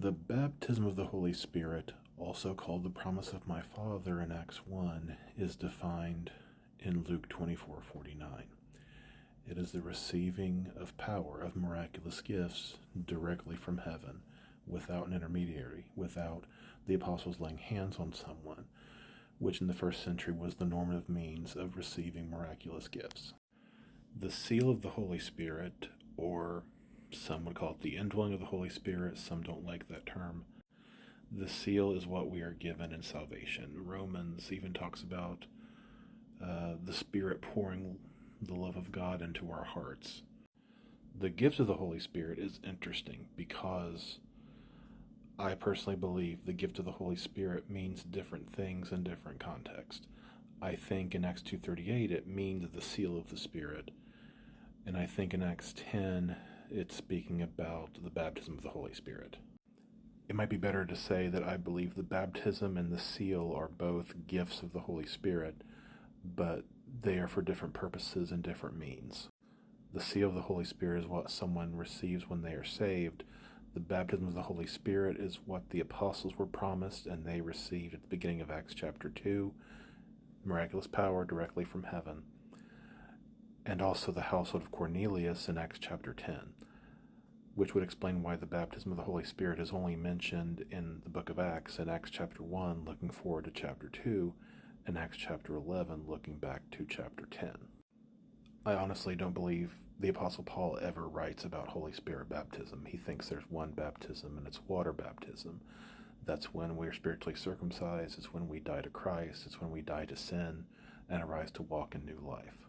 The baptism of the Holy Spirit, also called the promise of my Father in Acts 1, is defined in Luke 24:49. It is the receiving of power, of miraculous gifts directly from heaven, without an intermediary, without the apostles laying hands on someone, which in the first century was the normative means of receiving miraculous gifts. The seal of the Holy Spirit, or some would call it the indwelling of the Holy Spirit, some don't like that term. The seal is what we are given in salvation. Romans even talks about the Spirit pouring the love of God into our hearts. The gift of the Holy Spirit is interesting because I personally believe the gift of the Holy Spirit means different things in different contexts. I think in Acts 2:38 it means the seal of the Spirit, and I think in Acts 10 it's speaking about the baptism of the Holy Spirit. It might be better to say that I believe the baptism and the seal are both gifts of the Holy Spirit, but they are for different purposes and different means. The seal of the Holy Spirit is what someone receives when they are saved. The baptism of the Holy Spirit is what the apostles were promised and they received at the beginning of Acts chapter 2, miraculous power directly from heaven, and also the household of Cornelius in Acts chapter 10, which would explain why the baptism of the Holy Spirit is only mentioned in the book of Acts, in Acts chapter 1, looking forward to chapter 2, and Acts chapter 11, looking back to chapter 10. I honestly don't believe the Apostle Paul ever writes about Holy Spirit baptism. He thinks there's one baptism, and it's water baptism. That's when we're spiritually circumcised. It's when we die to Christ. It's when we die to sin and arise to walk in new life.